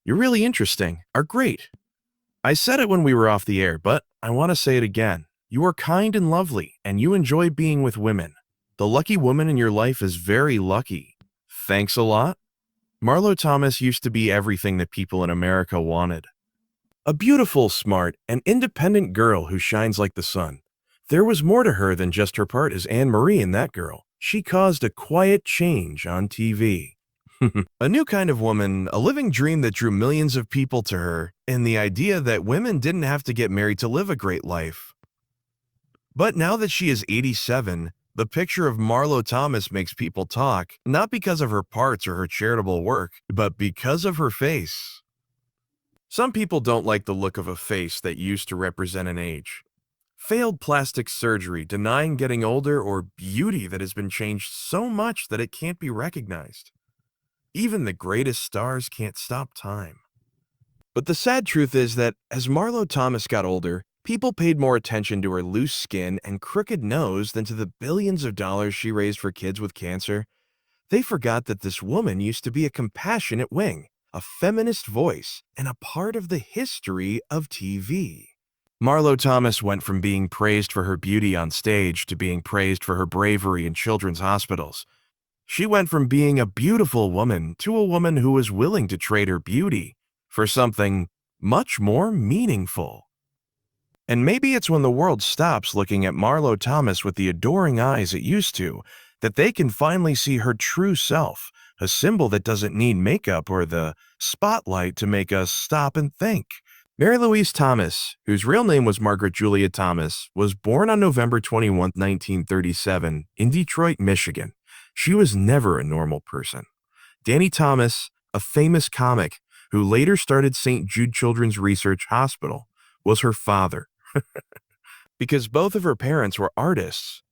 You're really interesting, are great. I said it when we were off the air, but I want to say it again. You are kind and lovely, and you enjoy being with women. The lucky woman in your life is very lucky. Thanks a lot. Marlo Thomas used to be everything that people in America wanted. A beautiful, smart, and independent girl who shines like the sun. There was more to her than just her part as Anne Marie in That Girl. She caused a quiet change on TV. A new kind of woman, a living dream that drew millions of people to her, and the idea that women didn't have to get married to live a great life. But now that she is 87, the picture of Marlo Thomas makes people talk, not because of her parts or her charitable work, but because of her face. Some people don't like the look of a face that used to represent an age. Failed plastic surgery, denying getting older, or beauty that has been changed so much that it can't be recognized. Even the greatest stars can't stop time. But the sad truth is that as Marlo Thomas got older, people paid more attention to her loose skin and crooked nose than to the billions of dollars she raised for kids with cancer. They forgot that this woman used to be a compassionate wing, a feminist voice, and a part of the history of TV. Marlo Thomas went from being praised for her beauty on stage to being praised for her bravery in children's hospitals. She went from being a beautiful woman to a woman who was willing to trade her beauty for something much more meaningful. And maybe it's when the world stops looking at Marlo Thomas with the adoring eyes it used to, that they can finally see her true self, a symbol that doesn't need makeup or the spotlight to make us stop and think. Mary Louise Thomas, whose real name was Margaret Julia Thomas, was born on November 21, 1937, in Detroit, Michigan. She was never a normal person. Danny Thomas, a famous comic who later started St. Jude Children's Research Hospital, was her father. Because both of her parents were artists.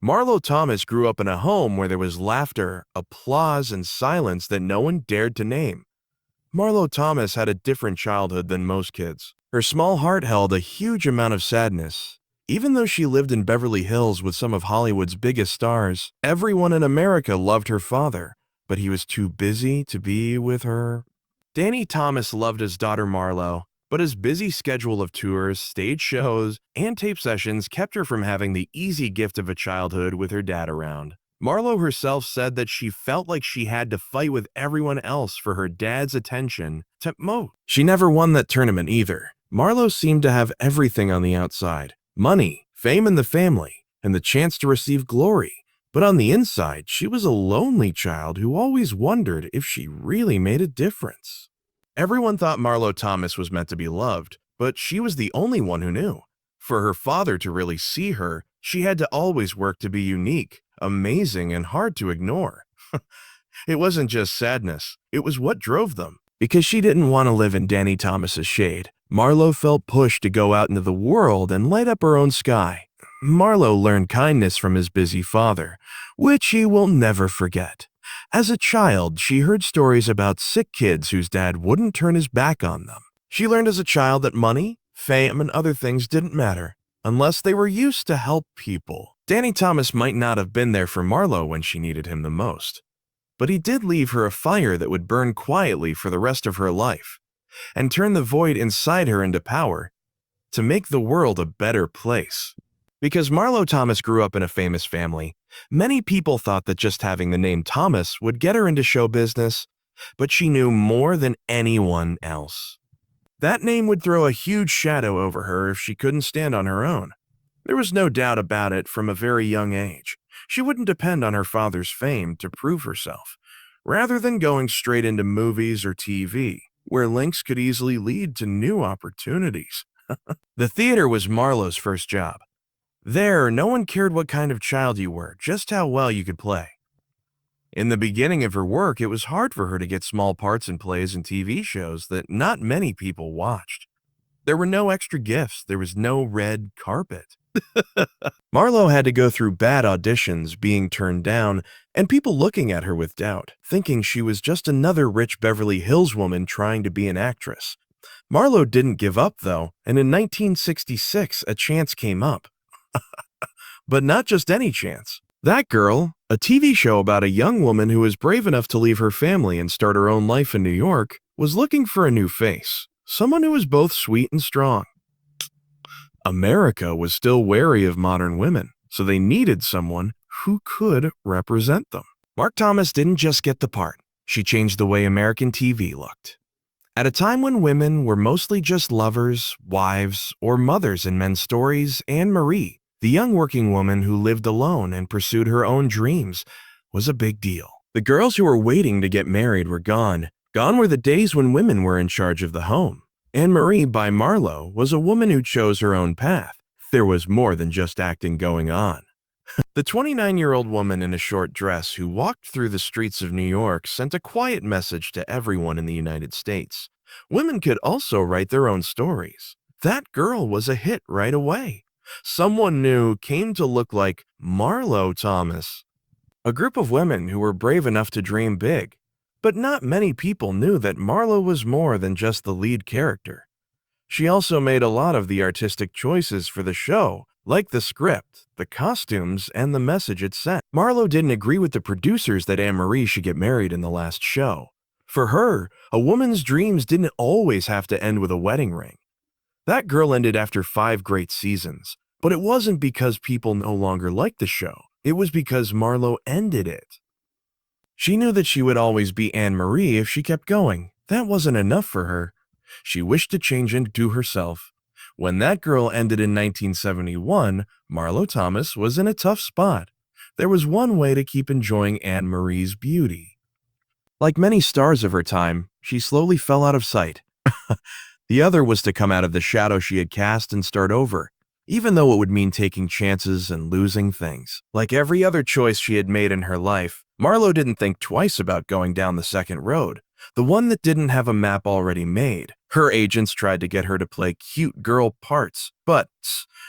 Marlo Thomas grew up in a home where there was laughter, applause, and silence that no one dared to name. Marlo Thomas had a different childhood than most kids. Her small heart held a huge amount of sadness. Even though she lived in Beverly Hills with some of Hollywood's biggest stars, everyone in America loved her father, but he was too busy to be with her. Danny Thomas loved his daughter Marlo, but his busy schedule of tours, stage shows, and tape sessions kept her from having the easy gift of a childhood with her dad around. Marlo herself said that she felt like she had to fight with everyone else for her dad's attention to Mo. She never won that tournament either. Marlo seemed to have everything on the outside. Money, fame in the family, and the chance to receive glory. But on the inside, she was a lonely child who always wondered if she really made a difference. Everyone thought Marlo Thomas was meant to be loved, but she was the only one who knew. For her father to really see her, she had to always work to be unique, amazing, and hard to ignore. It wasn't just sadness, it was what drove them. Because she didn't want to live in Danny Thomas's shade, Marlo felt pushed to go out into the world and light up her own sky. Marlo learned kindness from his busy father, which he will never forget. As a child, she heard stories about sick kids whose dad wouldn't turn his back on them. She learned as a child that money, fame, and other things didn't matter, unless they were used to help people. Danny Thomas might not have been there for Marlo when she needed him the most, but he did leave her a fire that would burn quietly for the rest of her life, and turn the void inside her into power to make the world a better place. Because Marlo Thomas grew up in a famous family, many people thought that just having the name Thomas would get her into show business, but she knew more than anyone else. That name would throw a huge shadow over her if she couldn't stand on her own. There was no doubt about it from a very young age. She wouldn't depend on her father's fame to prove herself, rather than going straight into movies or TV, where links could easily lead to new opportunities. The theater was Marlo's first job. There, no one cared what kind of child you were, just how well you could play. In the beginning of her work, it was hard for her to get small parts in plays and TV shows that not many people watched. There were no extra gifts, there was no red carpet. Marlo had to go through bad auditions, being turned down, and people looking at her with doubt, thinking she was just another rich Beverly Hills woman trying to be an actress. Marlo didn't give up, though, and in 1966, a chance came up. But not just any chance. That Girl, a TV show about a young woman who was brave enough to leave her family and start her own life in New York, was looking for a new face, someone who was both sweet and strong. America was still wary of modern women, so they needed someone who could represent them. Mark Thomas didn't just get the part, she changed the way American TV looked. At a time when women were mostly just lovers, wives, or mothers in men's stories, Anne Marie, the young working woman who lived alone and pursued her own dreams, was a big deal. The girls who were waiting to get married were gone. Gone were the days when women were in charge of the home. Anne Marie by Marlo was a woman who chose her own path. There was more than just acting going on. The 29-year-old woman in a short dress who walked through the streets of New York sent a quiet message to everyone in the United States. Women could also write their own stories. That girl was a hit right away. Someone new came to look like Marlo Thomas. A group of women who were brave enough to dream big. But not many people knew that Marlo was more than just the lead character. She also made a lot of the artistic choices for the show, like the script, the costumes, and the message it sent. Marlo didn't agree with the producers that Anne Marie should get married in the last show. For her, a woman's dreams didn't always have to end with a wedding ring. That girl ended after 5 great seasons, but it wasn't because people no longer liked the show. It was because Marlo ended it. She knew that she would always be Anne Marie if she kept going. That wasn't enough for her. She wished to change into herself. When that girl ended in 1971, Marlo Thomas was in a tough spot. There was one way to keep enjoying Anne Marie's beauty. Like many stars of her time, she slowly fell out of sight. The other was to come out of the shadow she had cast and start over, even though it would mean taking chances and losing things. Like every other choice she had made in her life, Marlo didn't think twice about going down the second road, the one that didn't have a map already made. Her agents tried to get her to play cute girl parts, but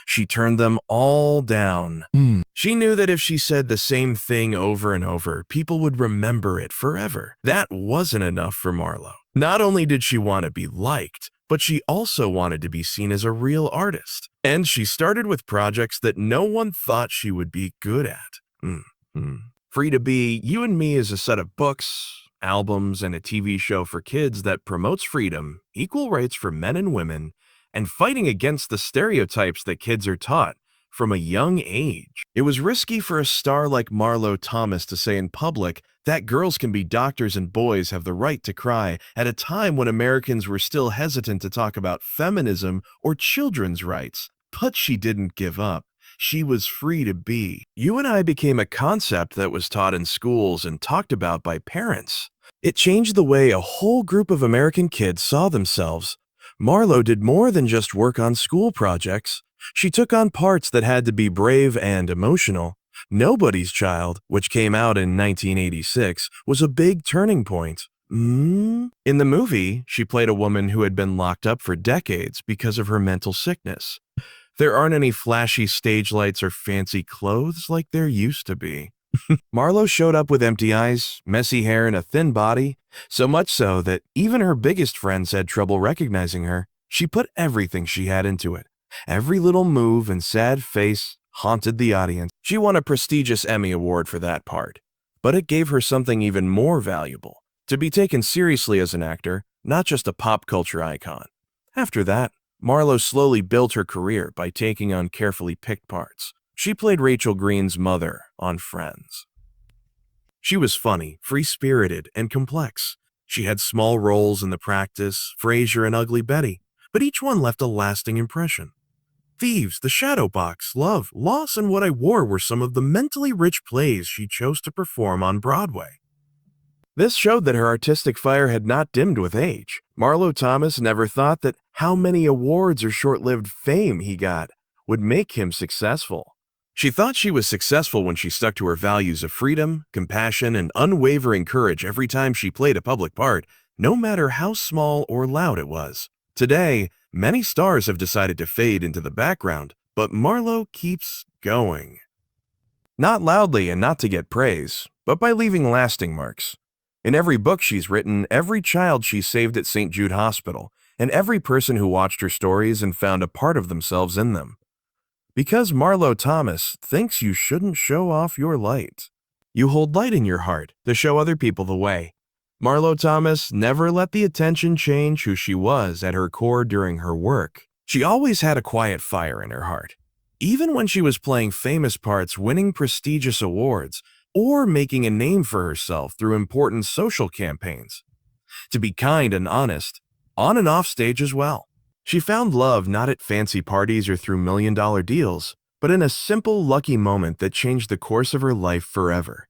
she turned them all down. She knew that if she said the same thing over and over, people would remember it forever. That wasn't enough for Marlo. Not only did she want to be liked, but she also wanted to be seen as a real artist. And she started with projects that no one thought she would be good at. Free to Be You and Me is a set of books, albums, and a TV show for kids that promotes freedom, equal rights for men and women, and fighting against the stereotypes that kids are taught from a young age. It was risky for a star like Marlo Thomas to say in public that girls can be doctors and boys have the right to cry at a time when Americans were still hesitant to talk about feminism or children's rights. But she didn't give up. She was free to be. You and I became a concept that was taught in schools and talked about by parents. It changed the way a whole group of American kids saw themselves. Marlo did more than just work on school projects. She took on parts that had to be brave and emotional. Nobody's Child, which came out in 1986, was a big turning point. In the movie, she played a woman who had been locked up for decades because of her mental sickness. There aren't any flashy stage lights or fancy clothes like there used to be. Marlo showed up with empty eyes, messy hair, and a thin body, so much so that even her biggest friends had trouble recognizing her. She put everything she had into it. Every little move and sad face haunted the audience. She won a prestigious Emmy Award for that part. But it gave her something even more valuable, to be taken seriously as an actor, not just a pop culture icon. After that, Marlo slowly built her career by taking on carefully picked parts. She played Rachel Green's mother on Friends. She was funny, free-spirited, and complex. She had small roles in The Practice, Frasier, and Ugly Betty, but each one left a lasting impression. Thieves, The Shadow Box, Love, Loss, and What I Wore were some of the mentally rich plays she chose to perform on Broadway. This showed that her artistic fire had not dimmed with age. Marlo Thomas never thought that how many awards or short-lived fame he got would make him successful. She thought she was successful when she stuck to her values of freedom, compassion, and unwavering courage every time she played a public part, no matter how small or loud it was. Today, many stars have decided to fade into the background, but Marlo keeps going. Not loudly and not to get praise, but by leaving lasting marks. In every book she's written, every child she saved at St. Jude Hospital, and every person who watched her stories and found a part of themselves in them. Because Marlo Thomas thinks you shouldn't show off your light. You hold light in your heart to show other people the way. Marlo Thomas never let the attention change who she was at her core during her work. She always had a quiet fire in her heart. Even when she was playing famous parts, winning prestigious awards, or making a name for herself through important social campaigns. To be kind and honest, on and off stage as well. She found love not at fancy parties or through million-dollar deals, but in a simple, lucky moment that changed the course of her life forever.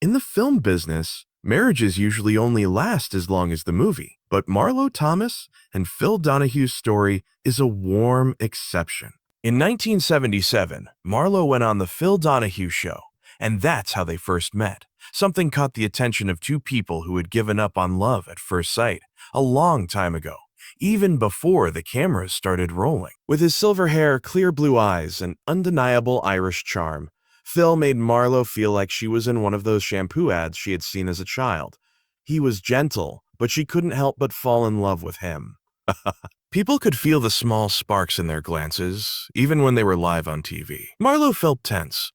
In the film business, marriages usually only last as long as the movie, but Marlo Thomas and Phil Donahue's story is a warm exception. In 1977, Marlo went on the Phil Donahue Show, and that's how they first met. Something caught the attention of two people who had given up on love at first sight a long time ago, even before the cameras started rolling. With his silver hair, clear blue eyes, and undeniable Irish charm, Phil made Marlo feel like she was in one of those shampoo ads she had seen as a child. He was gentle, but she couldn't help but fall in love with him. People could feel the small sparks in their glances, even when they were live on TV. Marlo felt tense.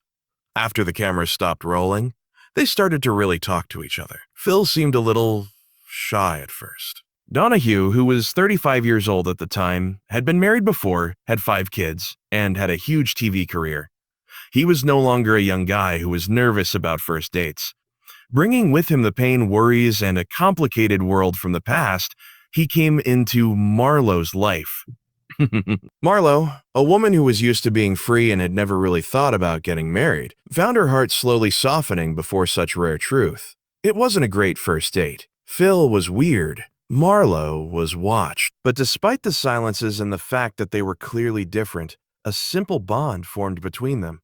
After the cameras stopped rolling, they started to really talk to each other. Phil seemed a little shy at first. Donahue, who was 35 years old at the time, had been married before, had 5 kids, and had a huge TV career. He was no longer a young guy who was nervous about first dates. Bringing with him the pain, worries, and a complicated world from the past, he came into Marlo's life. Marlo, a woman who was used to being free and had never really thought about getting married, found her heart slowly softening before such rare truth. It wasn't a great first date. Phil was weird. Marlo was watched. But despite the silences and the fact that they were clearly different, a simple bond formed between them.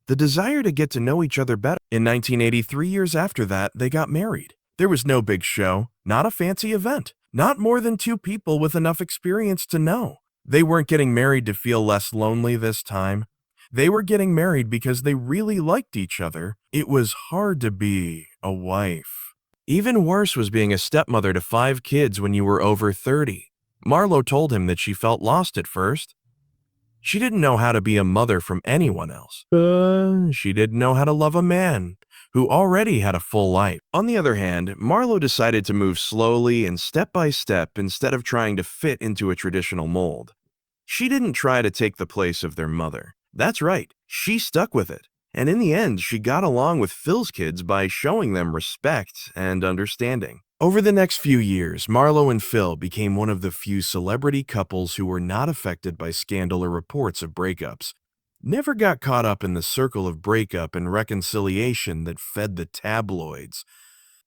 The desire to get to know each other better. In 1983, years after that, they got married. There was no big show, not a fancy event, not more than 2 people with enough experience to know. They weren't getting married to feel less lonely this time. They were getting married because they really liked each other. It was hard to be a wife. Even worse was being a stepmother to 5 kids when you were over 30. Marlo told him that she felt lost at first. She didn't know how to be a mother from anyone else. She didn't know how to love a man who already had a full life. On the other hand, Marlo decided to move slowly and step by step instead of trying to fit into a traditional mold. She didn't try to take the place of their mother. That's right, she stuck with it. And in the end, she got along with Phil's kids by showing them respect and understanding. Over the next few years, Marlo and Phil became one of the few celebrity couples who were not affected by scandal or reports of breakups. Never got caught up in the circle of breakup and reconciliation that fed the tabloids.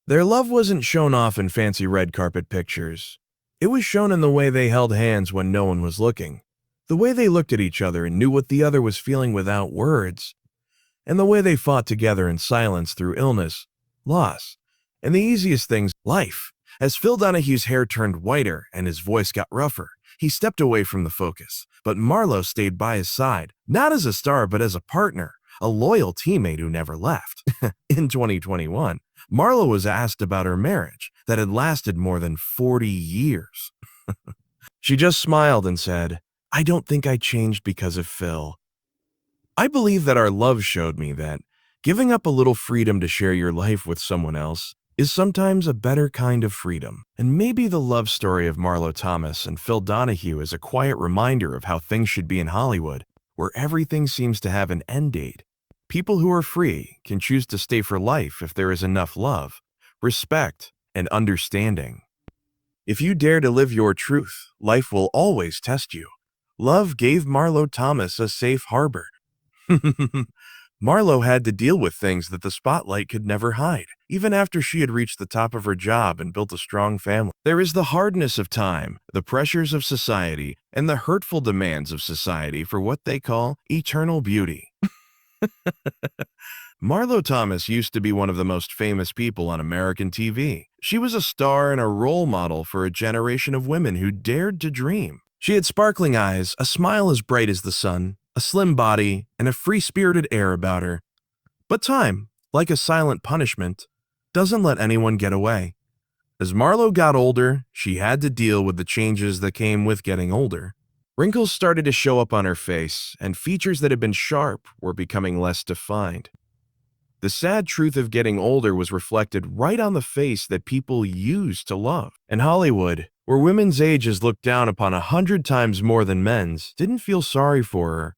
Their love wasn't shown off in fancy red carpet pictures. It was shown in the way they held hands when no one was looking, the way they looked at each other and knew what the other was feeling without words, and the way they fought together in silence through illness, loss, and the easiest things, life. As Phil Donahue's hair turned whiter and his voice got rougher, he stepped away from the focus, but Marlo stayed by his side, not as a star but as a partner, a loyal teammate who never left. In 2021, Marlo was asked about her marriage that had lasted more than 40 years. She just smiled and said, "I don't think I changed because of Phil. I believe that our love showed me that giving up a little freedom to share your life with someone else is sometimes a better kind of freedom." And maybe the love story of Marlo Thomas and Phil Donahue is a quiet reminder of how things should be in Hollywood, where everything seems to have an end date. People who are free can choose to stay for life if there is enough love, respect, and understanding. If you dare to live your truth, life will always test you. Love gave Marlo Thomas a safe harbor. Marlo had to deal with things that the spotlight could never hide, even after she had reached the top of her job and built a strong family. There is the hardness of time, the pressures of society, and the hurtful demands of society for what they call eternal beauty. Marlo Thomas used to be one of the most famous people on American TV. She was a star and a role model for a generation of women who dared to dream. She had sparkling eyes, a smile as bright as the sun, a slim body, and a free-spirited air about her. But time, like a silent punishment, doesn't let anyone get away. As Marlo got older, she had to deal with the changes that came with getting older. Wrinkles started to show up on her face, and features that had been sharp were becoming less defined. The sad truth of getting older was reflected right on the face that people used to love. In Hollywood, where women's age is looked down upon 100 times more than men's, didn't feel sorry for her.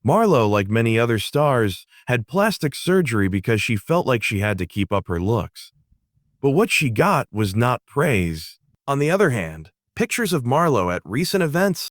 Marlo, like many other stars, had plastic surgery because she felt like she had to keep up her looks. But what she got was not praise. On the other hand, pictures of Marlo at recent events